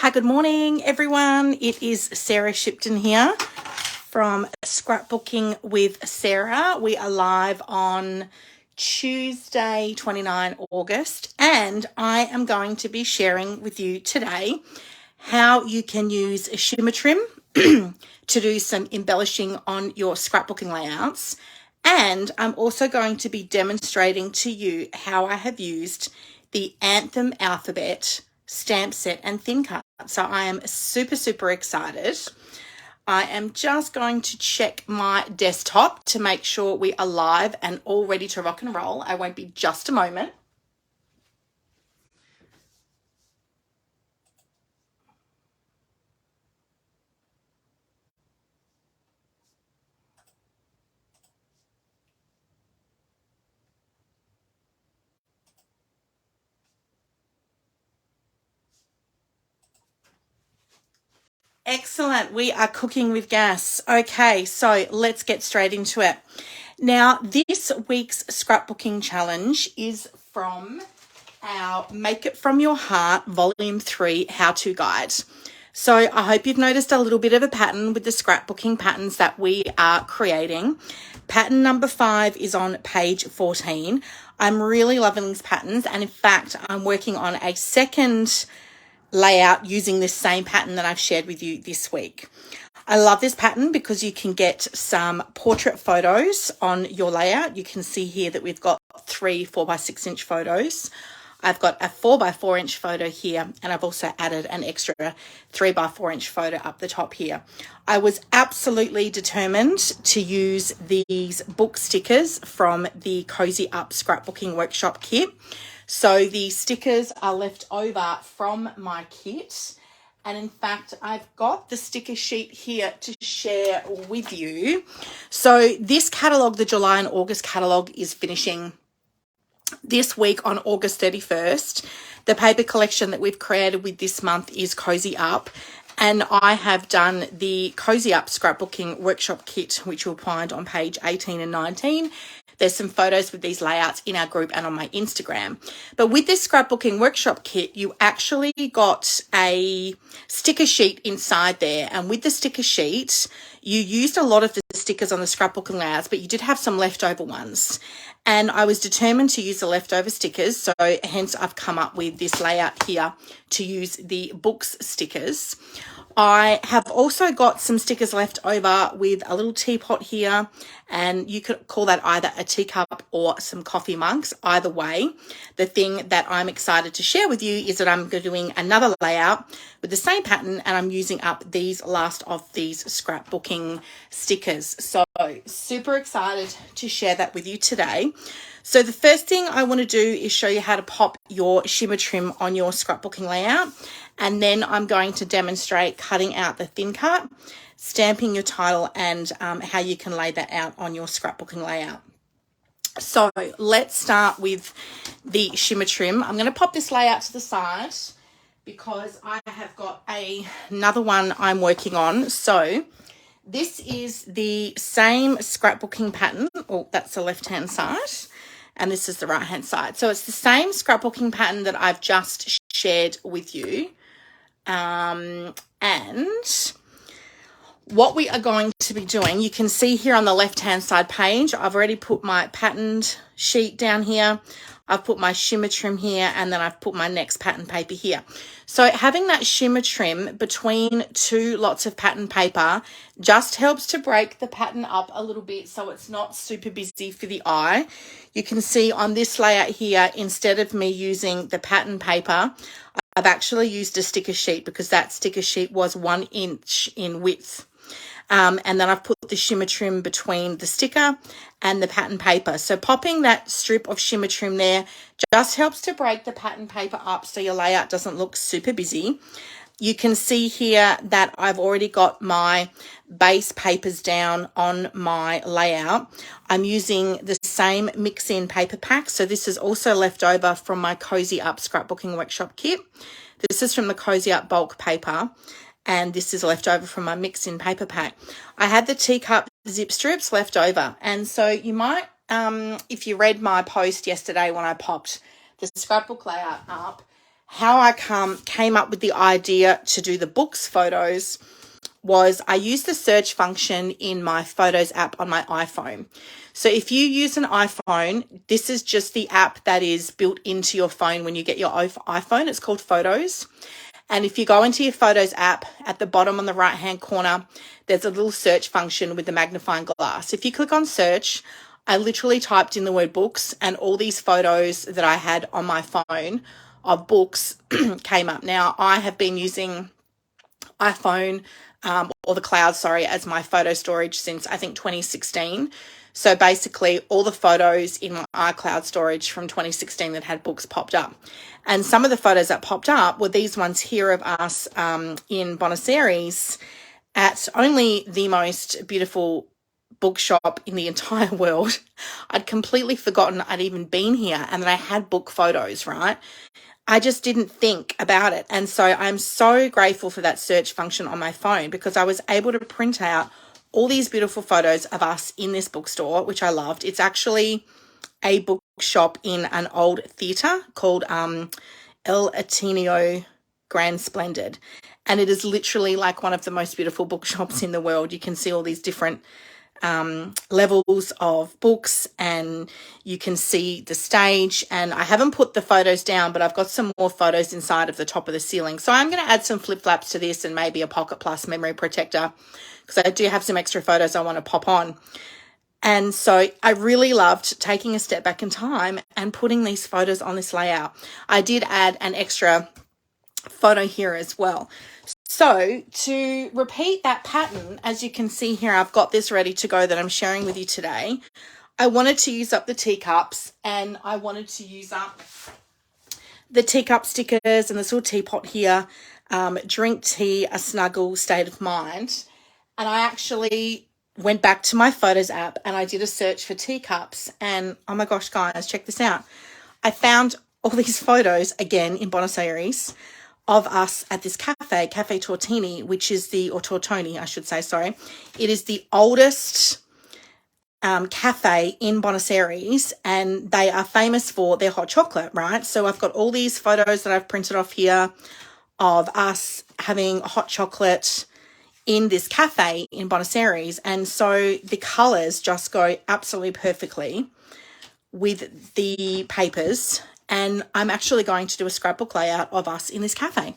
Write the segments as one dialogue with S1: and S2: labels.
S1: Hi, good morning, everyone. It is Sarah Shipton here from Scrapbooking with Sarah. We are live on Tuesday, 29 August, and I am going to be sharing with you today how you can use a Shimmer trim to do some embellishing on your scrapbooking layouts. And I'm also going to be demonstrating to you how I have used the Anthem alphabet stamp set and thin cut. So I am super excited. I am just going to check my desktop to make sure we are live and all ready to rock and roll. I won't be just a moment. Excellent. We are cooking with gas. Okay, so let's get straight into it. Now, this week's scrapbooking challenge is from our Make It From Your Heart Volume 3 How-To Guide. So I hope you've noticed a little bit of a pattern with the scrapbooking patterns that we are creating. Pattern number 5 is on page 14. I'm really loving these patterns, and in fact, I'm working on a second layout using this same pattern that I've shared with you this week. I love this pattern because you can get some portrait photos on your layout. You can see here that we've got 3 4x6 inch photos. I've got a 4x4 inch photo here, and I've also added an extra 3x4 inch photo up the top here. I was absolutely determined to use these book stickers from the Cozy Up Scrapbooking Workshop kit. So the stickers are left over from my kit. And in fact, I've got the sticker sheet here to share with you. So this catalogue, the July and August catalogue, is finishing this week on August 31st. The paper collection that we've created with this month is Cozy Up. And I have done the Cozy Up Scrapbooking Workshop kit, which you'll find on page 18 and 19. There's some photos with these layouts in our group and on my Instagram. But with this scrapbooking workshop kit, you actually got a sticker sheet inside there. And with the sticker sheet, you used a lot of the stickers on the scrapbooking layouts, but you did have some leftover ones. And I was determined to use the leftover stickers. So hence I've come up with this layout here to use the books stickers. I have also got some stickers left over with a little teapot here, and you could call that either a teacup or some coffee mugs. Either way, the thing that I'm excited to share with you is that I'm doing another layout with the same pattern, and I'm using up these last of these scrapbooking stickers. So super excited to share that with you today. So the first thing I want to do is show you how to pop your shimmer trim on your scrapbooking layout. And then I'm going to demonstrate cutting out the thin cut, stamping your title, and how you can lay that out on your scrapbooking layout. So let's start with the shimmer trim. I'm going to pop this layout to the side because I have got another one I'm working on. So this is the same scrapbooking pattern. Oh, that's the left-hand side. And this is the right-hand side. So it's the same scrapbooking pattern that I've just shared with you. And what we are going to be doing, you can see here on the left-hand side page, I've already put my patterned sheet down here. I've put my shimmer trim here, and then I've put my next pattern paper here. So having that shimmer trim between two lots of pattern paper just helps to break the pattern up a little bit so it's not super busy for the eye. You can see on this layout here, instead of me using the pattern paper, I've actually used a sticker sheet because that sticker sheet was 1 inch in width. And then I've put the shimmer trim between the sticker and the pattern paper. So popping that strip of shimmer trim there just helps to break the pattern paper up so your layout doesn't look super busy. You can see here that I've already got my base papers down on my layout. I'm using the same mix-in paper pack. So this is also left over from my Cozy Up Scrapbooking Workshop kit. This is from the Cozy Up bulk paper. And this is left over from my mix-in paper pack. I had the teacup zip strips left over. And so you might, if you read my post yesterday when I popped the scrapbook layout up, how I came up with the idea to do the books photos was I use the search function in my Photos app on my iPhone. So if you use an iPhone, this is just the app that is built into your phone when you get your iPhone. It's called Photos. And if you go into your Photos app, at the bottom on the right-hand corner, there's a little search function with the magnifying glass. If you click on search, I literally typed in the word books, and all these photos that I had on my phone of books came up. Now, I have been using iPhone or the cloud, as my photo storage since I think 2016. So basically all the photos in my iCloud storage from 2016 that had books popped up. And some of the photos that popped up were these ones here of us in Buenos Aires at only the most beautiful bookshop in the entire world. I'd completely forgotten I'd even been here and that I had book photos, right? I just didn't think about it. And so I'm so grateful for that search function on my phone, because I was able to print out all these beautiful photos of us in this bookstore, which I loved. It's actually a bookshop in an old theatre called El Ateneo Grand Splendid. And it is literally like one of the most beautiful bookshops in the world. You can see all these different levels of books, and you can see the stage. And I haven't put the photos down, but I've got some more photos inside of the top of the ceiling. So I'm going to add some flip flaps to this and maybe a Pocket Plus memory protector, because I do have some extra photos I want to pop on. And so I really loved taking a step back in time and putting these photos on this layout. I did add an extra photo here as well. So to repeat that pattern, as you can see here, I've got this ready to go that I'm sharing with you today. I wanted to use up the teacups, and I wanted to use up the teacup stickers and this little teapot here, drink tea, a snuggle, state of mind. And I actually went back to my Photos app and I did a search for teacups, and oh my gosh, guys, check this out. I found all these photos again in Buenos Aires of us at this cafe, Cafe Tortini, which is or Tortoni, I should say, sorry. It is the oldest cafe in Buenos Aires, and they are famous for their hot chocolate, right? So I've got all these photos that I've printed off here of us having hot chocolate in this cafe in Buenos Aires. And so the colors just go absolutely perfectly with the papers. And I'm actually going to do a scrapbook layout of us in this cafe.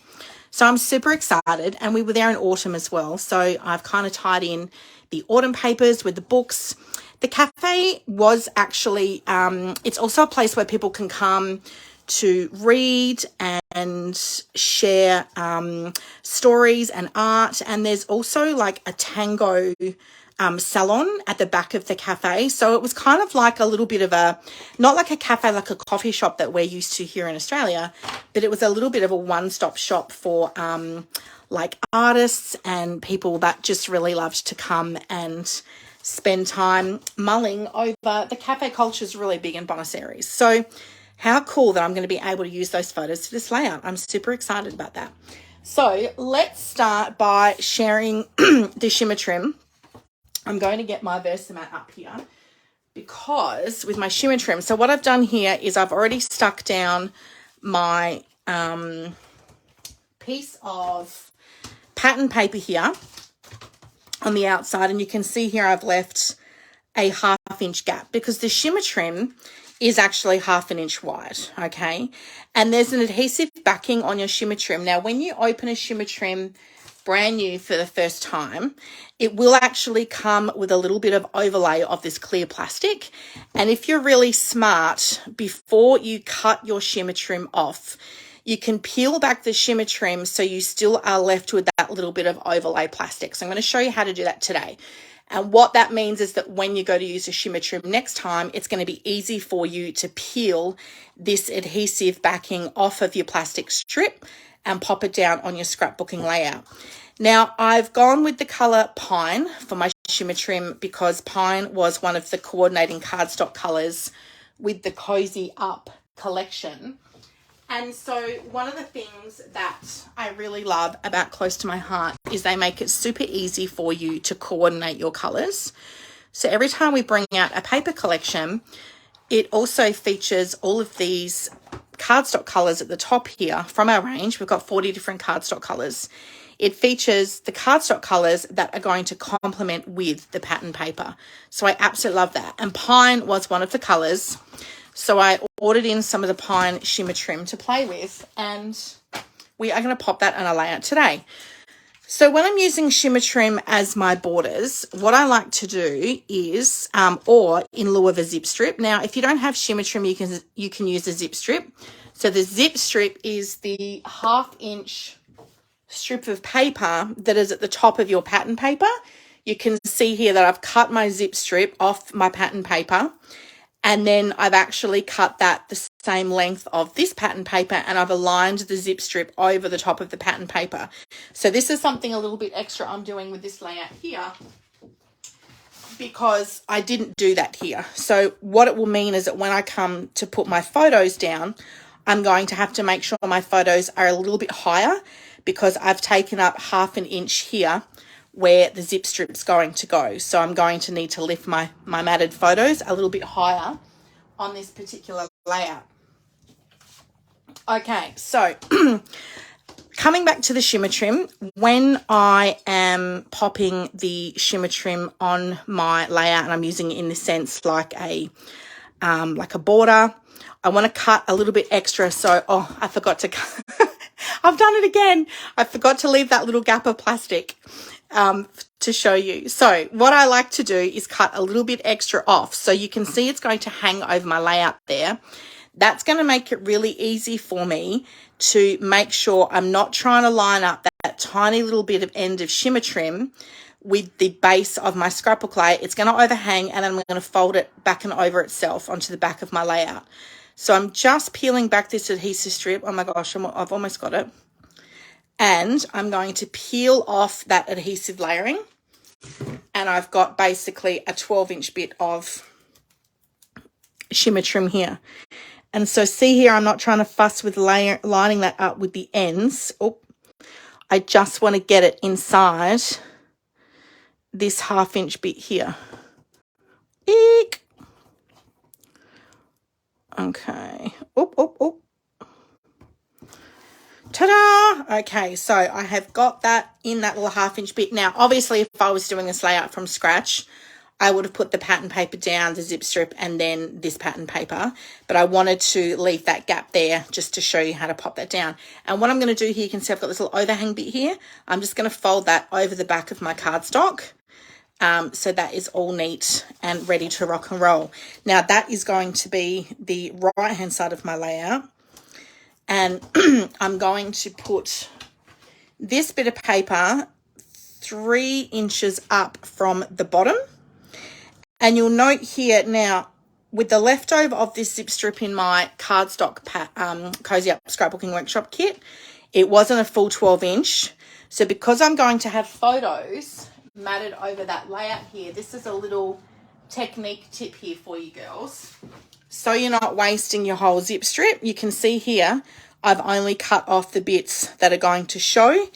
S1: So I'm super excited. And we were there in autumn as well. So I've kind of tied in the autumn papers with the books. The cafe was actually, it's also a place where people can come to read and share stories and art. And there's also like a tango salon at the back of the cafe. So it was kind of like a little bit of not like a cafe, like a coffee shop that we're used to here in Australia, but it was a little bit of a one-stop shop for like artists and people that just really loved to come and spend time mulling over. The cafe culture is really big in Buenos Aires. So how cool that I'm going to be able to use those photos for this layout. I'm super excited about that. So let's start by sharing the shimmer trim. I'm going to get my Versamat up here because with my shimmer trim, so what I've done here is I've already stuck down my piece of pattern paper here on the outside, and you can see here I've left a 1/2 inch gap because the shimmer trim is actually 1/2 inch wide, okay? And there's an adhesive backing on your shimmer trim. Now, when you open a shimmer trim brand new for the first time, it will actually come with a little bit of overlay of this clear plastic. And if you're really smart, before you cut your shimmer trim off, you can peel back the shimmer trim so you still are left with that little bit of overlay plastic. So I'm going to show you how to do that today. And what that means is that when you go to use a shimmer trim next time, it's going to be easy for you to peel this adhesive backing off of your plastic strip and pop it down on your scrapbooking layout. Now, I've gone with the color Pine for my shimmer trim because Pine was one of the coordinating cardstock colors with the Cozy Up collection. And so one of the things that I really love about Close to My Heart is they make it super easy for you to coordinate your colors. So every time we bring out a paper collection, it also features all of these cardstock colours at the top here from our range. We've got 40 different cardstock colours. It features the cardstock colours that are going to complement with the pattern paper. So I absolutely love that. And pine was one of the colours. So I ordered in some of the pine shimmer trim to play with, and we are going to pop that on a layout today. So when I'm using shimmer trim as my borders, what I like to do is, or in lieu of a zip strip. Now, if you don't have shimmer trim, you can use a zip strip. So the zip strip is the 1/2 inch strip of paper that is at the top of your pattern paper. You can see here that I've cut my zip strip off my pattern paper, and then I've actually cut that the same length of this pattern paper, and I've aligned the zip strip over the top of the pattern paper. So this is something a little bit extra I'm doing with this layout here, because I didn't do that here. So what it will mean is that when I come to put my photos down, I'm going to have to make sure my photos are a little bit higher, because I've taken up 1/2 inch here where the zip strip's going to go. So I'm going to need to lift my matted photos a little bit higher on this particular layout. Okay, so coming back to the shimmer trim, when I am popping the shimmer trim on my layout, and I'm using it in the sense like a border, I want to cut a little bit extra. So, I forgot to cut. I've done it again. I forgot to leave that little gap of plastic to show you. So what I like to do is cut a little bit extra off. So you can see it's going to hang over my layout there. That's going to make it really easy for me to make sure I'm not trying to line up that tiny little bit of end of shimmer trim with the base of my scrapbook layer. It's going to overhang, and I'm going to fold it back and over itself onto the back of my layout. So I'm just peeling back this adhesive strip. Oh my gosh, I've almost got it. And I'm going to peel off that adhesive layering. And I've got basically a 12-inch bit of shimmer trim here. And so see here, I'm not trying to fuss with lining that up with the ends. Oh, I just want to get it inside this 1/2 inch bit here. Eek. Okay. Oop, oop, oop. Ta-da! Okay, so I have got that in that little 1/2 inch bit. Now, obviously, if I was doing this layout from scratch, I would have put the pattern paper down, the zip strip, and then this pattern paper. But I wanted to leave that gap there just to show you how to pop that down. And what I'm going to do here, you can see I've got this little overhang bit here. I'm just going to fold that over the back of my cardstock. So that is all neat and ready to rock and roll. Now, that is going to be the right-hand side of my layout. And I'm going to put this bit of paper 3 inches up from the bottom. And you'll note here now, with the leftover of this zip strip in my cardstock Cozy Up Scrapbooking Workshop kit, it wasn't a full 12-inch. So because I'm going to have photos matted over that layout here, this is a little technique tip here for you girls. So you're not wasting your whole zip strip. You can see here, I've only cut off the bits that are going to show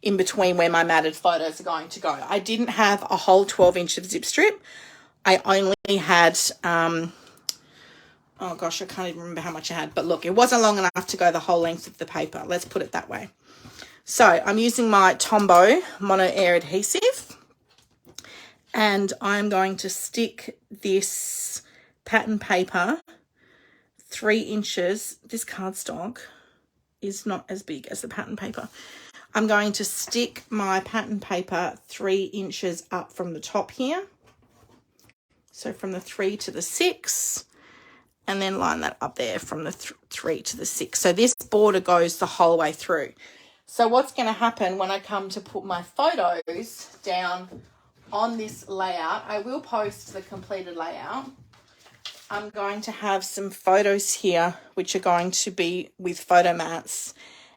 S1: in between where my matted photos are going to go. I didn't have a whole 12-inch of zip strip. I only had, oh gosh, I can't even remember how much I had. But look, it wasn't long enough to go the whole length of the paper. Let's put it that way. So I'm using my Tombow Mono Air adhesive. And I'm going to stick this pattern paper 3 inches. This cardstock is not as big as the pattern paper. I'm going to stick my pattern paper 3 inches up from the top here. So from the 3 to the 6, and then line that up there from the 3 to the 6. So this border goes the whole way through. So what's going to happen when I come to put my photos down on this layout, I will post the completed layout. I'm going to have some photos here which are going to be with photo mats,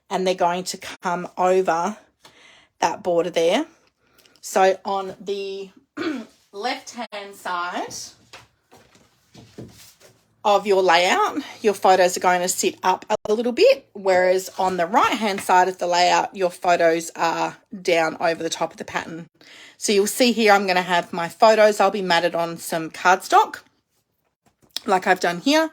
S1: and they're going to come over that border there. So on the left-hand side of your layout, your photos are going to sit up a little bit, whereas on the right-hand side of the layout, your photos are down over the top of the pattern. So you'll see here, I'm going to have my photos. I'll be matted on some cardstock like I've done here.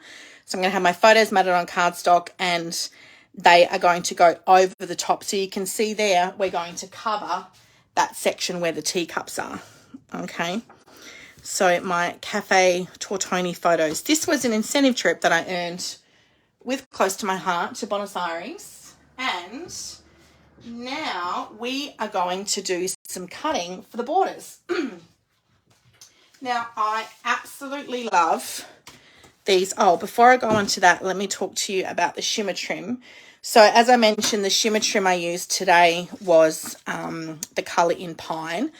S1: So I'm going to have my photos matted on cardstock, and they are going to go over the top. So you can see there, we're going to cover that section where the teacups are. Okay. So my Cafe Tortoni photos. This was an incentive trip that I earned with Close to My Heart to Buenos Aires. And now we are going to do some cutting for the borders. Now, I absolutely love these. Oh, before I go on to that, let me talk to you about the shimmer trim. So as I mentioned, the shimmer trim I used today was the colour in Pine.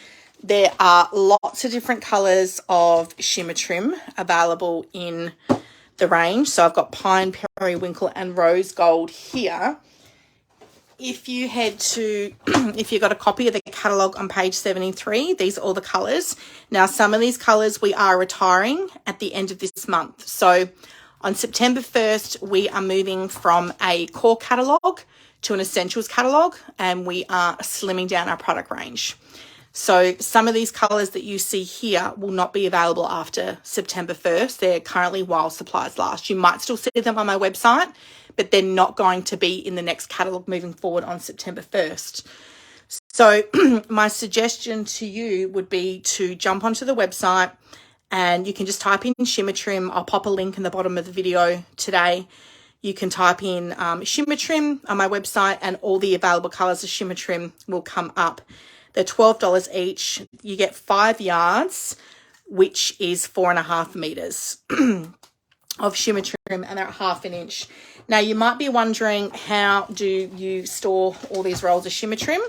S1: There are lots of different colours of shimmer trim available in the range. So I've got Pine, Periwinkle and Rose Gold here. If you head to, if you've got a copy of the catalogue on page 73, these are all the colours. Now, some of these colours we are retiring at the end of this month. So on September 1st, we are moving from a core catalogue to an essentials catalogue, and we are slimming down our product range. So some of these colours that you see here will not be available after September 1st. They're currently while supplies last. You might still see them on my website, but they're not going to be in the next catalogue moving forward on September 1st. So my suggestion to you would be to jump onto the website, and you can just type in shimmer trim. I'll pop a link in the bottom of the video today. You can type in shimmer trim on my website, and all the available colours of shimmer trim will come up. They're $12 each. You get 5 yards, which is 4.5 meters of shimmer trim, and they're at 1/2 inch. Now, you might be wondering, how do you store all these rolls of shimmer trim?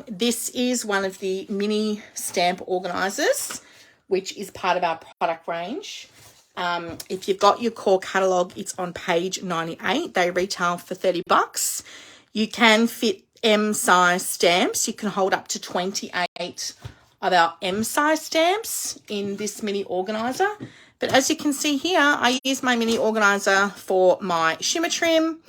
S1: This is one of the mini stamp organisers, which is part of our product range. If you've got your core catalogue, it's on page 98. They retail for $30. You can fit M size stamps. You can hold up to 28 of our M size stamps in this mini organizer. But as you can see here, I use my mini organizer for my shimmer trim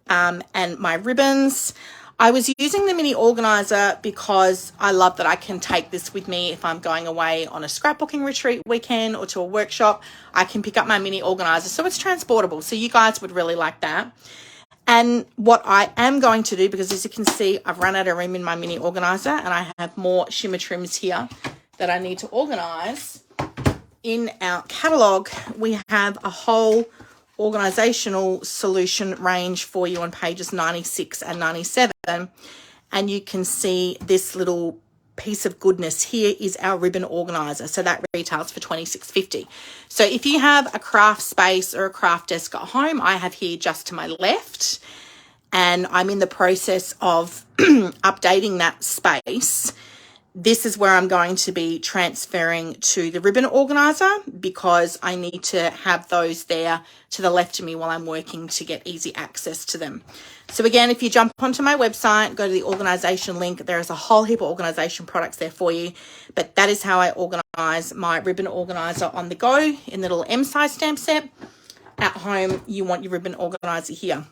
S1: and my ribbons. I was using the mini organizer because I love that I can take this with me if I'm going away on a scrapbooking retreat weekend or to a workshop. I can pick up my mini organizer, so it's transportable. So you guys would really like that. And what I am going to do, because as you can see, I've run out of room in my mini organizer, and I have more shimmer trims here that I need to organize. In our catalogue, we have a whole organizational solution range for you on pages 96 and 97. And you can see this little piece of goodness here is our ribbon organizer. So that retails for $26.50. So if you have a craft space or a craft desk at home, I have here just to my left, and I'm in the process of updating that space. This is where I'm going to be transferring to the ribbon organizer, because I need to have those there to the left of me while I'm working to get easy access to them. So again, if you jump onto my website, go to the organisation link, there is a whole heap of organisation products there for you. But that is how I organise my ribbon organiser on the go in the little M size stamp set. At home, you want your ribbon organiser here.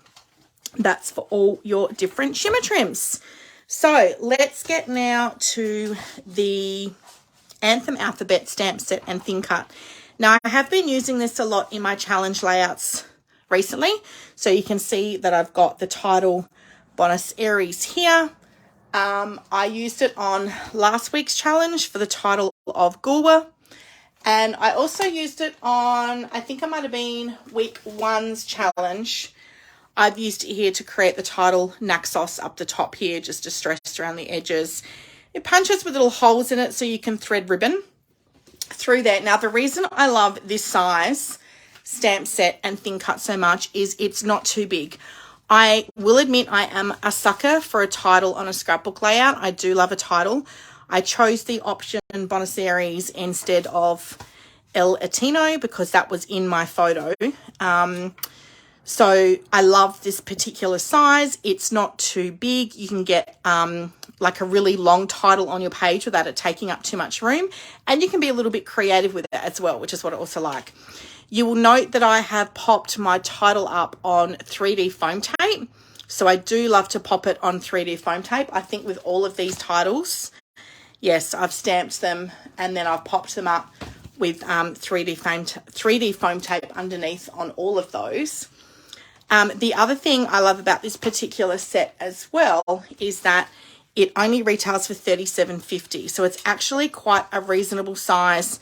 S1: That's for all your different shimmer trims. So let's get now to the Anthem alphabet stamp set and thin cut. Now, I have been using this a lot in my challenge layouts recently. So you can see that I've got the title Buenos Aires here. I used it on last week's challenge for the title of Gulwa. And I also used it on, I think it might have been week 1's challenge. I've used it here to create the title Naxos up the top here, just distressed around the edges. It punches with little holes in it so you can thread ribbon through there. Now, the reason I love this size stamp set and thin cut so much is it's not too big. I will admit I am a sucker for a title on a scrapbook layout. I do love a title. I chose the option Buenos Aires instead of El Etino because that was in my photo. So I love this particular size. It's not too big. You can get like a really long title on your page without it taking up too much room. And you can be a little bit creative with it as well, which is what I also like. You will note that I have popped my title up on 3D foam tape. So I do love to pop it on 3D foam tape. I think with all of these titles, yes, I've stamped them and then I've popped them up with 3D foam tape underneath on all of those. The other thing I love about this particular set as well is that it only retails for $37.50. So it's actually quite a reasonable size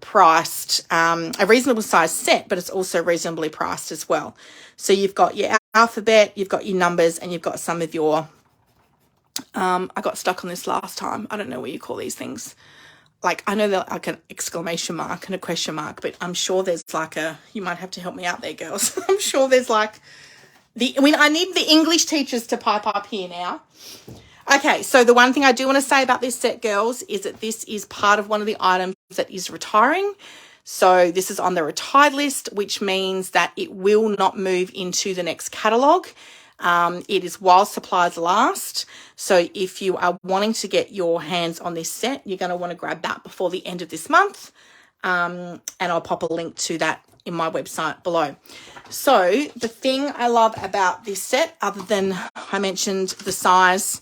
S1: priced, a reasonable size set, but it's also reasonably priced as well. So you've got your alphabet, you've got your numbers, and you've got some of your, I got stuck on this last time. I don't know what you call these things. Like, I know they're like an exclamation mark and a question mark, but I'm sure there's like you might have to help me out there, girls. I'm sure there's like I need the English teachers to pipe up here now. Okay, so the one thing I do want to say about this set, girls, is that this is part of one of the items that is retiring. So this is on the retired list, which means that it will not move into the next catalogue. It is while supplies last. So if you are wanting to get your hands on this set, you're going to want to grab that before the end of this month. And I'll pop a link to that in my website below. So the thing I love about this set, other than I mentioned the size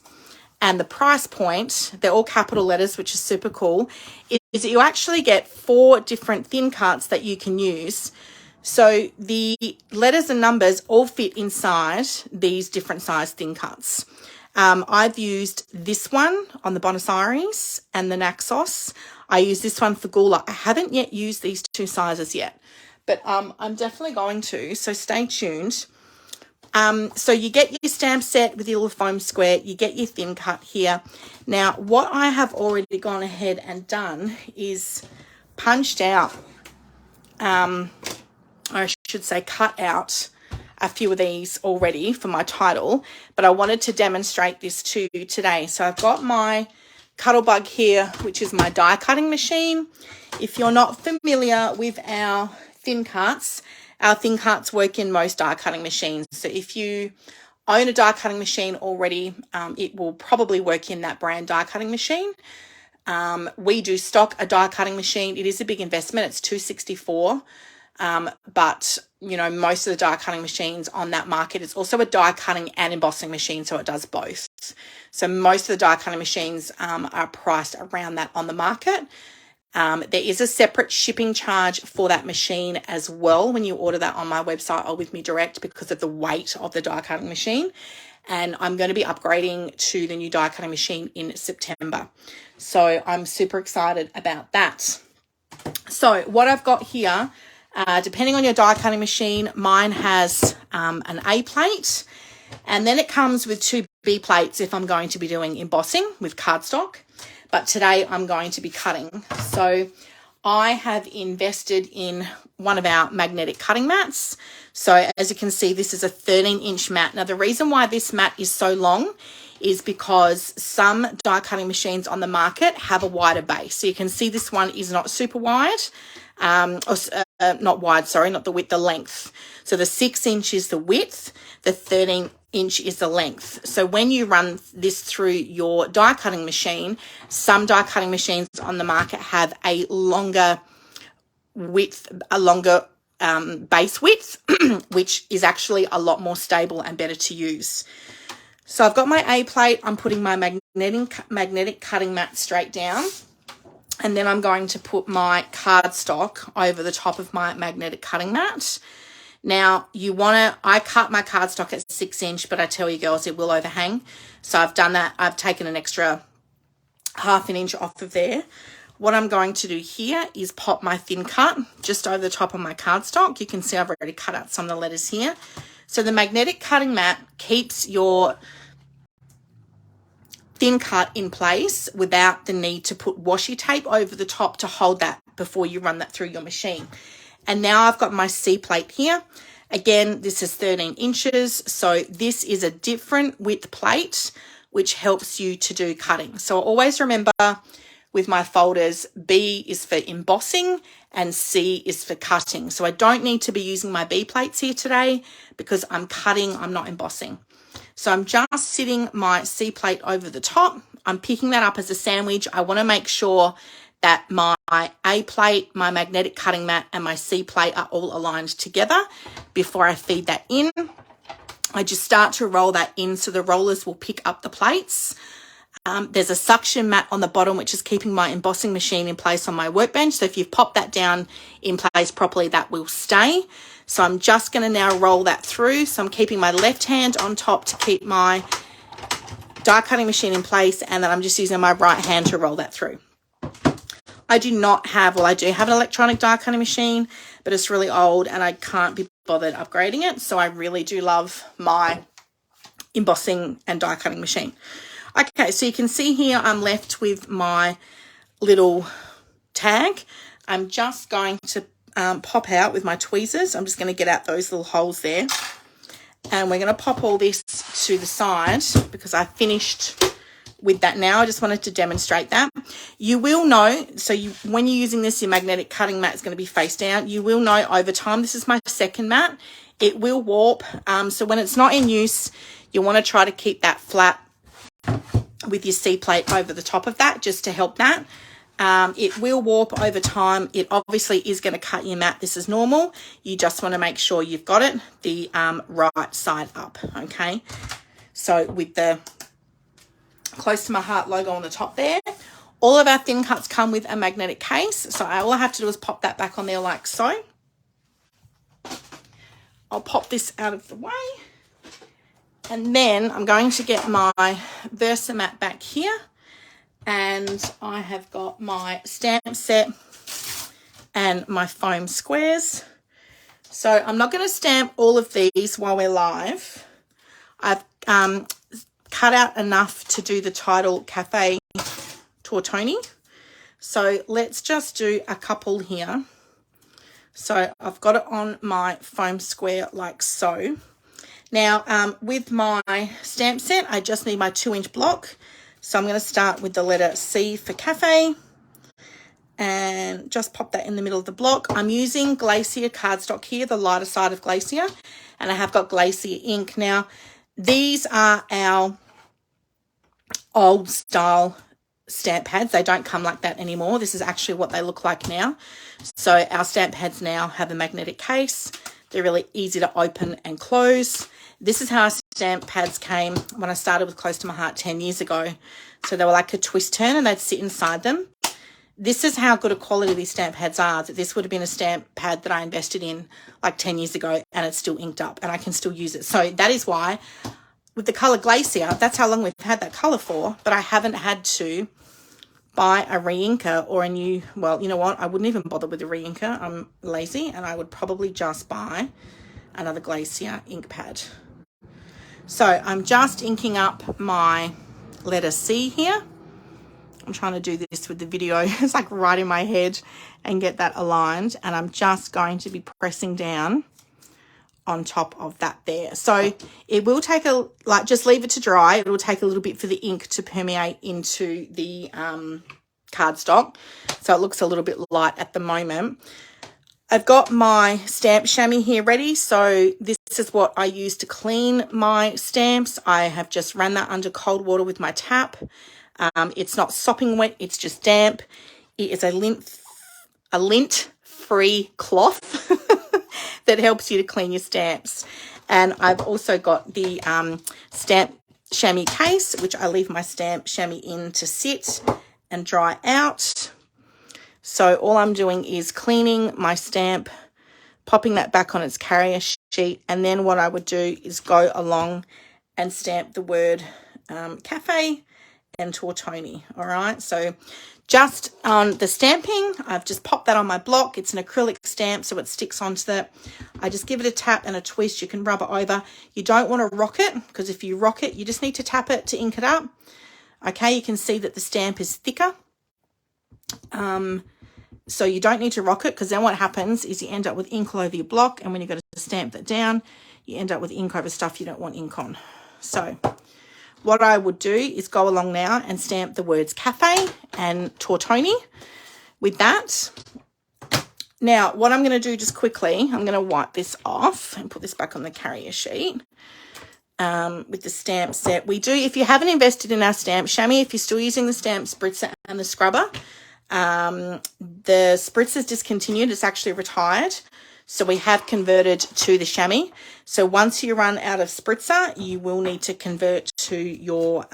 S1: and the price point, they're all capital letters, which is super cool, is that you actually get 4 different thin cuts that you can use. So the letters and numbers all fit inside these different size thin cuts. I've used this one on the Buenos Aires and the Naxos. I use this one for Gula. I haven't yet used these 2 sizes yet, but I'm definitely going to, so stay tuned. So you get your stamp set with your little foam square, you get your thin cut here. Now, what I have already gone ahead and done is punched out, I should say cut out a few of these already for my title, but I wanted to demonstrate this to you today. So I've got my Cuttlebug here, which is my die cutting machine. If you're not familiar with our thin cuts work in most die cutting machines. So if you own a die cutting machine already, it will probably work in that brand die cutting machine. We do stock a die cutting machine. It is a big investment. It's $264. But you know, most of the die cutting machines on that market, it's also a die cutting and embossing machine, so it does both. So most of the die cutting machines are priced around that on the market. There is a separate shipping charge for that machine as well when you order that on my website or with me direct, because of the weight of the die cutting machine. And I'm going to be upgrading to the new die cutting machine in September. So I'm super excited about that. So what I've got here, depending on your die cutting machine, mine has an A plate, and then it comes with 2 B plates if I'm going to be doing embossing with cardstock. But today I'm going to be cutting. So I have invested in one of our magnetic cutting mats. So as you can see, this is a 13-inch mat. Now the reason why this mat is so long is because some die cutting machines on the market have a wider base. So you can see this one is not super wide. Not wide, sorry, not the width, the length. So the 6 inch is the width, the 13-inch is the length. So when you run this through your die cutting machine, some die cutting machines on the market have a longer width, a longer base width, which is actually a lot more stable and better to use. So I've got my A plate. I'm putting my magnetic cutting mat straight down. And then I'm going to put my cardstock over the top of my magnetic cutting mat. Now, I cut my cardstock at 6 inch, but I tell you girls, it will overhang. So I've done that. I've taken an extra ½ inch off of there. What I'm going to do here is pop my thin cut just over the top of my cardstock. You can see I've already cut out some of the letters here. So the magnetic cutting mat keeps your thin cut in place without the need to put washi tape over the top to hold that before you run that through your machine. And now I've got my C plate here. Again, this is 13 inches. So this is a different width plate, which helps you to do cutting. So always remember with my folders, B is for embossing and C is for cutting. So I don't need to be using my B plates here today because I'm cutting, I'm not embossing. So I'm just sitting my C plate over the top. I'm picking that up as a sandwich. I want to make sure that my A plate, my magnetic cutting mat, and my C plate are all aligned together before I feed that in. I just start to roll that in so the rollers will pick up the plates. There's a suction mat on the bottom, which is keeping my embossing machine in place on my workbench. So if you've popped that down in place properly, that will stay. So I'm just going to now roll that through. So I'm keeping my left hand on top to keep my die cutting machine in place, and then I'm just using my right hand to roll that through. I do not have, well, I do have an electronic die cutting machine, but it's really old and I can't be bothered upgrading it. So I really do love my embossing and die cutting machine. Okay, so you can see here I'm left with my little tag. I'm just going to pop out with my tweezers. I'm just going to get out those little holes there. And we're going to pop all this to the side because I finished with that now. I just wanted to demonstrate that. You will know, so when you're using this, your magnetic cutting mat is going to be face down. You will know over time, this is my second mat, it will warp. So when it's not in use, you want to try to keep that flat with your C-plate over the top of that just to help that. It will warp over time. It obviously is going to cut your mat. This is normal. You just want to make sure you've got it the right side up, okay? So with the Close to My Heart logo on the top there, all of our thin cuts come with a magnetic case. So all I have to do is pop that back on there like so. I'll pop this out of the way. And then I'm going to get my Versamat back here. And I have got my stamp set and my foam squares. So I'm not going to stamp all of these while we're live. I've cut out enough to do the title Cafe Tortoni. So let's just do a couple here. So I've got it on my foam square like so. Now, with my stamp set, I just need my 2-inch block. So I'm going to start with the letter C for cafe and just pop that in the middle of the block. I'm using Glacier cardstock here, the lighter side of Glacier, and I have got Glacier ink. Now, these are our old style stamp pads. They don't come like that anymore. This is actually what they look like now. So our stamp pads now have a magnetic case. They're really easy to open and close. This is how our stamp pads came when I started with Close to My Heart 10 years ago. So they were like a twist turn and they'd sit inside them. This is how good a quality these stamp pads are, that this would have been a stamp pad that I invested in like 10 years ago and it's still inked up and I can still use it. So that is why with the colour Glacier, that's how long we've had that colour for, but I haven't had to buy a re-inker or a new, well, you know what, I wouldn't even bother with a re-inker. I'm lazy and I would probably just buy another Glacier ink pad. So I'm just inking up my letter C here. I'm trying to do this with the video. It's like right in my head and get that aligned. And I'm just going to be pressing down on top of that there. So it will take just leave it to dry. It will take a little bit for the ink to permeate into the cardstock. So it looks a little bit light at the moment. I've got my stamp chamois here ready. So this is what I use to clean my stamps. I have just ran that under cold water with my tap. It's not sopping wet. It's just damp. It is a lint-free cloth that helps you to clean your stamps. And I've also got the stamp chamois case, which I leave my stamp chamois in to sit and dry out. So all I'm doing is cleaning my stamp, popping that back on its carrier sheet, and then what I would do is go along and stamp the word cafe and Tortoni. All right, so just on the stamping, I've just popped that on my block. It's an acrylic stamp, so it sticks onto that. I just give it a tap and a twist. You can rub it over. You don't want to rock it, because if you rock it, you just need to tap it to ink it up. Okay, you can see that the stamp is thicker. So you don't need to rock it, because then what happens is you end up with ink all over your block, and when you've got to stamp that down, you end up with ink over stuff you don't want ink on. So what I would do is go along now and stamp the words cafe and Tortoni with that. Now, what I'm going to do just quickly, I'm going to wipe this off and put this back on the carrier sheet with the stamp set. We do, if you haven't invested in our stamp chamois, if you're still using the stamp spritzer and the scrubber, the spritzer is discontinued. It's actually retired. So we have converted to the chamois. So once you run out of spritzer, you will need to convert to your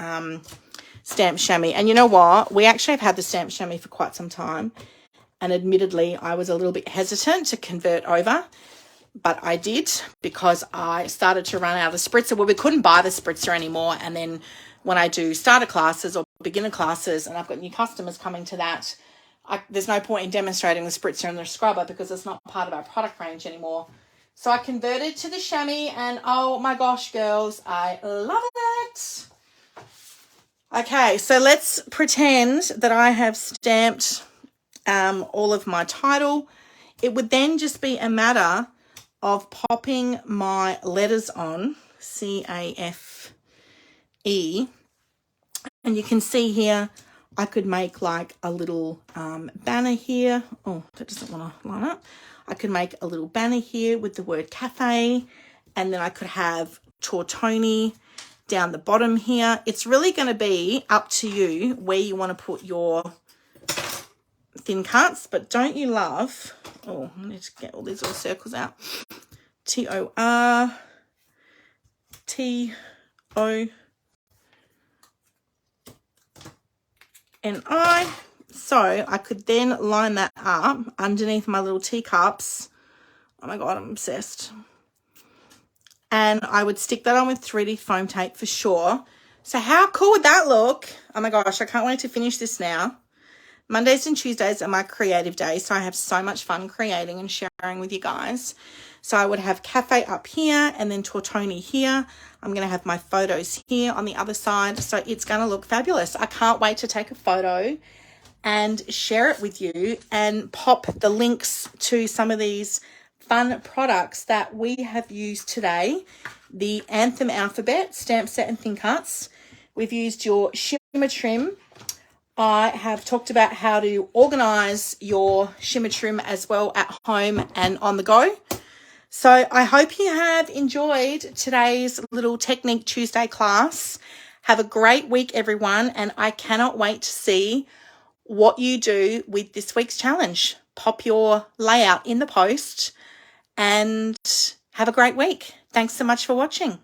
S1: stamped chamois. And you know what? We actually have had the stamped chamois for quite some time. And admittedly, I was a little bit hesitant to convert over. But I did, because I started to run out of spritzer. Well, we couldn't buy the spritzer anymore. And then when I do starter classes or beginner classes, and I've got new customers coming to that, there's no point in demonstrating the spritzer and the scrubber because it's not part of our product range anymore. So I converted to the chamois, and oh my gosh, girls, I love it. Okay, so let's pretend that I have stamped all of my title. It would then just be a matter of popping my letters on, C-A-F-E, and you can see here I could make like a little banner here. Oh, that doesn't want to line up. I could make a little banner here with the word cafe, and then I could have Tortoni down the bottom here. It's really going to be up to you where you want to put your thin cuts, but don't you love, oh, I need to get all these little circles out. T-O-R-T-O-N-I. So I could then line that up underneath my little teacups. Oh my God, I'm obsessed. And I would stick that on with 3D foam tape for sure. So how cool would that look? Oh my gosh, I can't wait to finish this now. Mondays and Tuesdays are my creative days, so I have so much fun creating and sharing with you guys. So I would have cafe up here and then Tortoni here. I'm going to have my photos here on the other side. So it's going to look fabulous. I can't wait to take a photo and share it with you and pop the links to some of these fun products that we have used today. The Anthem alphabet, stamp set and thin cuts. We've used your shimmer trim. I have talked about how to organize your shimmer trim as well at home and on the go. So I hope you have enjoyed today's little Technique Tuesday class. Have a great week, everyone, and I cannot wait to see what you do with this week's challenge. Pop your layout in the post and have a great week. Thanks so much for watching.